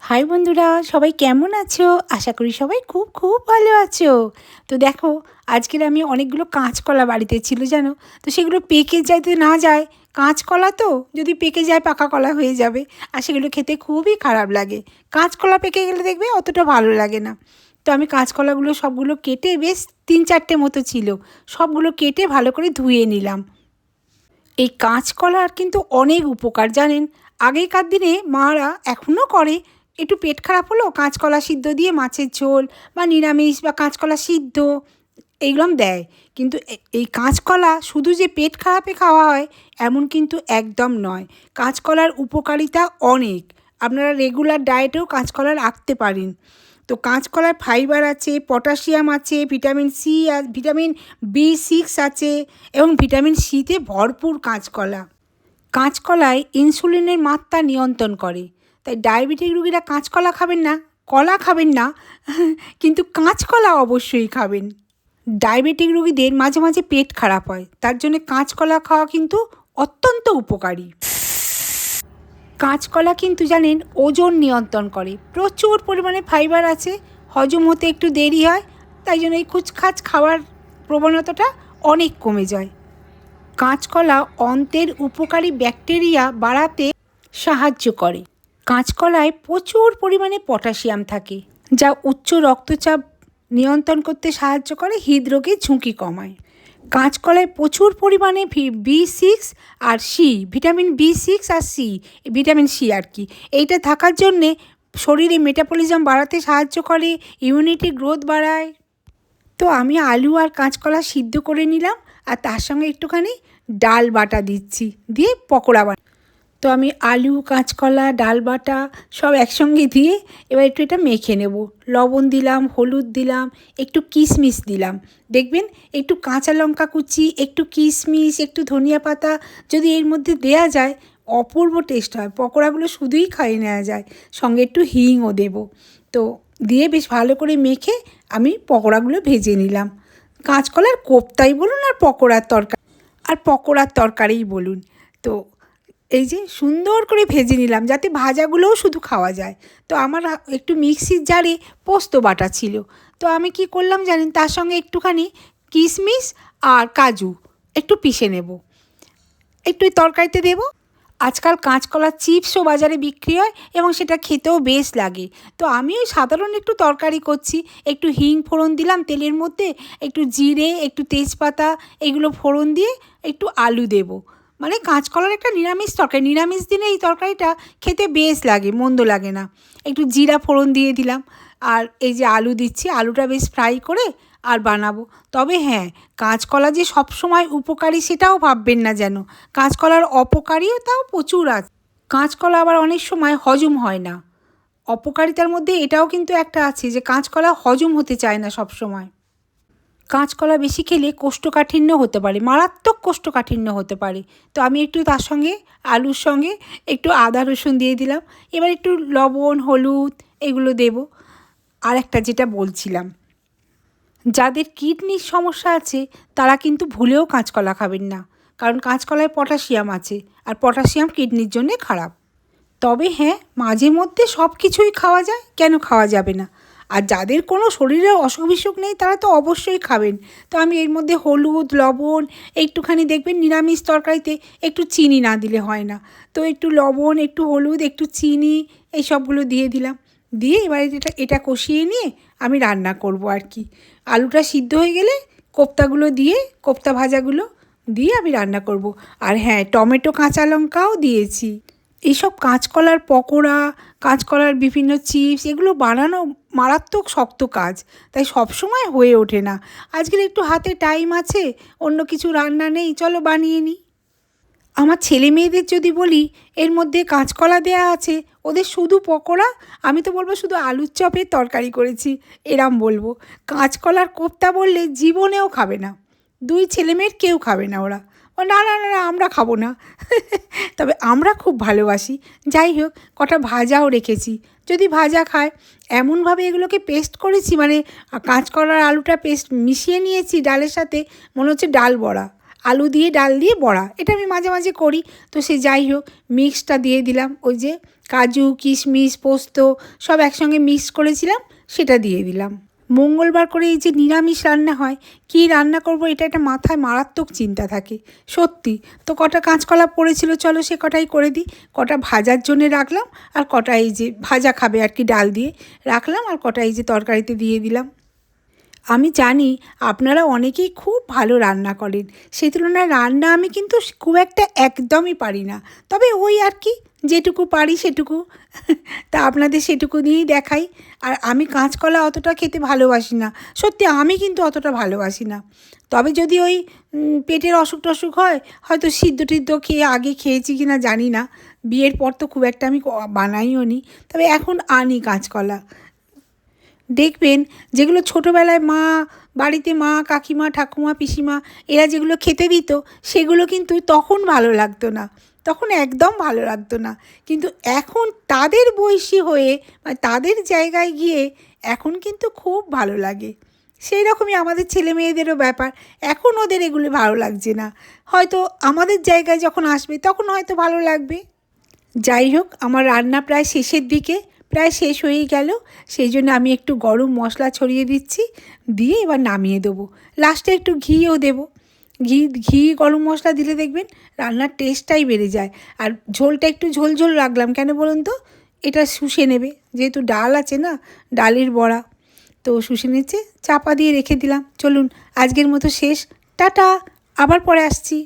High বন্ধুরা, সবাই কেমন আছো? আশা করি সবাই খুব খুব ভালো আছো। তো দেখো, আজকের আমি অনেকগুলো কাঁচকলা বাড়িতে ছিল জানো। তো সেগুলো পেকে যাতে না যায়, কাঁচকলা তো যদি পেকে যায় পাকা কলা হয়ে যাবে, আর সেগুলো খেতে খুবই খারাপ লাগে। কাঁচকলা পেকে গেলে দেখবে অতটা ভালো লাগে না। তো আমি কাঁচকলাগুলো সবগুলো কেটে, বেশ 3-4টে মতো ছিল, সবগুলো কেটে ভালো করে ধুয়ে নিলাম। এই কাঁচকলার কিন্তু অনেক উপকার জানেন। আগেকার দিনে মারা এখনও করে, একটু পেট খারাপ হলো কাঁচকলা সিদ্ধ দিয়ে মাছের ঝোল বা নিরামিষ বা কাঁচকলা সিদ্ধ এইগুলো দেয়। কিন্তু এই কাঁচকলা শুধু যে পেট খারাপে খাওয়া হয় এমন কিন্তু একদম নয়। কাঁচকলার উপকারিতা অনেক, আপনারা রেগুলার ডায়েটেও কাঁচকলা রাখতে পারেন। তো কাঁচকলায় ফাইবার আছে, পটাশিয়াম আছে, ভিটামিন সি, ভিটামিন বি6 আছে এবং ভিটামিন সিতে ভরপুর কাঁচকলা। কাঁচকলায় ইনসুলিনের মাত্রা নিয়ন্ত্রণ করে, তাই ডায়াবেটিক রোগীরা কাঁচকলা খাবেন না, কলা খাবেন না, কিন্তু কাঁচকলা অবশ্যই খাবেন। ডায়াবেটিক রোগীদের মাঝে মাঝে পেট খারাপ হয়, তার জন্য কাঁচকলা খাওয়া কিন্তু অত্যন্ত উপকারী। কাঁচকলা কিন্তু জানেন ওজন নিয়ন্ত্রণ করে, প্রচুর পরিমাণে ফাইবার আছে, হজম হতে একটু দেরি হয়, তাই জন্য এই কুচখাচ খাওয়ার প্রবণতাটা অনেক কমে যায়। কাঁচকলা অন্ত্রের উপকারী ব্যাকটেরিয়া বাড়াতে সাহায্য করে। কাঁচকলায় প্রচুর পরিমাণে পটাশিয়াম থাকে, যা উচ্চ রক্তচাপ নিয়ন্ত্রণ করতে সাহায্য করে, হৃদরোগের ঝুঁকি কমায়। কাঁচকলায় প্রচুর পরিমাণে বি6 আর সি, ভিটামিন বি6 আর সি, ভিটামিন সি আর কি, এইটা থাকার জন্যে শরীরে মেটাবলিজম বাড়াতে সাহায্য করে, ইমিউনিটি গ্রোথ বাড়ায়। তো আমি আলু আর কাঁচকলা সিদ্ধ করে নিলাম, আর তার সঙ্গে একটুখানি ডাল বাটা দিচ্ছি, দিয়ে পকোড়া বানা। তো আমি আলু, কাঁচকলা, ডাল বাটা সব একসঙ্গে দিয়ে এবার একটু এটা মেখে নেব। লবণ দিলাম, হলুদ দিলাম, একটু কিশমিশ দিলাম। দেখবেন একটু কাঁচা লঙ্কা কুচি, একটু কিশমিশ, একটু ধনিয়া পাতা যদি এর মধ্যে দেয়া যায়, অপূর্ব টেস্ট হয়। পকোড়াগুলো শুধুই খাইয়ে নেওয়া যায়, সঙ্গে একটু হিংও দেব। তো দিয়ে বেশ ভালো করে মেখে আমি পকোড়াগুলো ভেজে নিলাম। কাঁচকলার কোপ্তাই বলুন আর পকোড়ার তরকারিই বলুন। তো এই যে সুন্দর করে ভেজে নিলাম যাতে ভাজাগুলোও শুধু খাওয়া যায়। তো আমার একটু মিক্সির জারে পোস্ত বাটা ছিল, তো আমি কি করলাম জানেন, তার সঙ্গে একটুখানি কিশমিশ আর কাজু একটু পিষে নেব, একটু এই তরকারিতে দেবো। আজকাল কাঁচকলার চিপসও বাজারে বিক্রি হয় এবং সেটা খেতেও বেশ লাগে। তো আমি ওই সাধারণ একটু তরকারি করছি, একটু হিং ফোড়ন দিলাম তেলের মধ্যে, একটু জিরে, একটু তেজপাতা, এগুলো ফোড়ন দিয়ে একটু আলু দেবো। মানে কাঁচকলার একটা নিরামিষ তরকারি, নিরামিষ দিনে এই তরকারিটা খেতে বেশ লাগে, মন্দ লাগে না। একটু জিরা ফোড়ন দিয়ে দিলাম, আর এই যে আলু দিচ্ছি, আলুটা বেশ ফ্রাই করে আর বানাবো। তবে হ্যাঁ, কাঁচকলা যে সবসময় উপকারী সেটাও ভাববেন না যেন, কাঁচকলার অপকারিতাও প্রচুর আছে। কাঁচকলা আবার অনেক সময় হজম হয় না, অপকারিতার মধ্যে এটাও কিন্তু একটা আছে যে কাঁচকলা হজম হতে চায় না সব সময়। কাঁচকলা বেশি খেলে কোষ্ঠকাঠিন্য হতে পারে, মারাত্মক কোষ্ঠকাঠিন্য হতে পারে। তো আমি একটু তার সঙ্গে আলুর সঙ্গে একটু আদা রসুন দিয়ে দিলাম। এবার একটু লবণ, হলুদ এগুলো দেব। আর একটা যেটা বলছিলাম, যাদের কিডনির সমস্যা আছে তারা কিন্তু ভুলেও কাঁচকলা খাবেন না, কারণ কাঁচকলায় পটাশিয়াম আছে, আর পটাশিয়াম কিডনির জন্যে খারাপ। তবে হ্যাঁ, মাঝে মধ্যে সব কিছুই খাওয়া যায়, কেন খাওয়া যাবে না। আর যাদের কোনো শরীরে অসুখ বিসুখ নেই তারা তো অবশ্যই খাবেন। তো আমি এর মধ্যে হলুদ, লবণ, একটুখানি দেখবেন নিরামিষ তরকারিতে একটু চিনি না দিলে হয় না, তো একটু লবণ, একটু হলুদ, একটু চিনি, এই সবগুলো দিয়ে দিলাম। দিয়ে এবার এটা কষিয়ে নিয়ে আমি রান্না করব আর কি। আলুটা সিদ্ধ হয়ে গেলে কোপ্তাগুলো দিয়ে, কোপ্তা ভাজাগুলো দিয়ে আমি রান্না করব। আর হ্যাঁ, টমেটো, কাঁচা লঙ্কাও দিয়েছি। এইসব কাঁচকলার পকোড়া, কাঁচকলার বিভিন্ন চিপস এগুলো বানানো মারাত্মক শক্ত কাজ, তাই সবসময় হয়ে ওঠে না। আজকের একটু হাতে টাইম আছে, অন্য কিছু রান্না নেই, চলো বানিয়ে নিই। আমার ছেলে মেয়েদের যদি বলি এর মধ্যে কাঁচকলা দেয়া আছে, ওদের শুধু পকোড়া, আমি তো বলবো শুধু আলুর চপের তরকারি করেছি, এরম বলবো। কাঁচকলার কোপ্তা বললে জীবনেও খাবে না, দুই ছেলে মেয়ের কেউ খাবে না ওরা। ও না না না না, আমরা খাবো না। তবে আমরা খুব ভালোবাসি। যাই হোক, কটা ভাজাও রেখেছি, যদি ভাজা খায়। এমনভাবে এগুলোকে পেস্ট করেছি, মানে কাঁচকলার আলুটা পেস্ট মিশিয়ে নিয়েছি ডালের সাথে, মনে হচ্ছে ডাল বড়া, আলু দিয়ে ডাল দিয়ে বড়া, এটা আমি মাঝে মাঝে করি। তো সে যাই হোক, মিক্সটা দিয়ে দিলাম, ওই যে কাজু কিশমিশ পোস্ত সব একসঙ্গে মিক্স করেছিলাম, সেটা দিয়ে দিলাম। মঙ্গলবার করে এই যে নিরামিষ রান্না হয়, কী রান্না করব এটা একটা মাথায় মারাত্মক চিন্তা থাকে সত্যি। তো কটা কাঁচকলা পড়েছিল, চলো সে কটাই করে দিই। কটা ভাজার জন্যে রাখলাম, আর কটা এই যে ভাজা খাবে আর কি ডাল দিয়ে রাখলাম, আর কটা এই যে তরকারিতে দিয়ে দিলাম। আমি জানি আপনারা অনেকেই খুব ভালো রান্না করেন, সেই তুলনায় রান্না আমি কিন্তু খুব একটা একদমই পারি না, তবে ওই আর কি যেটুকু পারি সেটুকু তা আপনাদের সেটুকু নিয়েই দেখাই। আর আমি কাঁচকলা অতটা খেতে ভালোবাসি না, সত্যি আমি কিন্তু অতটা ভালোবাসি না। তবে যদি ওই পেটের অসুখ টসুখ হয়, হয়তো সিদ্ধ টিদ্ধ খেয়ে আগে খেয়েছি কি না জানি না, বিয়ের পর তো খুব একটা আমি বানাইও নি, তবে এখন আনি কাঁচকলা। দেখবেন যেগুলো ছোটোবেলায় বাড়িতে মা কাকিমা ঠাকুমা পিসিমা এরা যেগুলো খেতে দিত, সেগুলো কিন্তু তখন ভালো লাগতো না, তখন একদম ভালো লাগতো না। কিন্তু এখন তাদের বয়সী হয়ে বা তাদের জায়গায় গিয়ে এখন কিন্তু খুব ভালো লাগে। সেই রকমই আমাদের ছেলে মেয়েদেরও ব্যাপার, এখন ওদের এগুলো ভালো লাগছে না, হয়তো আমাদের জায়গায় যখন আসবে তখন হয়তো ভালো লাগবে। যাই হোক, আমার রান্না প্রায় শেষের দিকে, প্রায় শেষ হয়েই গেল, সেই জন্য আমি একটু গরম মশলা ছড়িয়ে দিচ্ছি, দিয়ে এবার নামিয়ে দেবো। লাস্টে একটু ঘিও দেবো। ঘি গরম মশলা দিলে দেখবেন রান্নার টেস্টটাই বেড়ে যায়। আর ঝোলটা একটু ঝোল ঝোল রাখলাম, কেন বলুন তো, এটা শুষে নেবে, যেহেতু ডাল আছে না, ডালের বড়া, তো শুষে নিচ্ছে। চাপা দিয়ে রেখে দিলাম। চলুন আজকের মতো শেষ, টাটা, আবার পরে আসছি।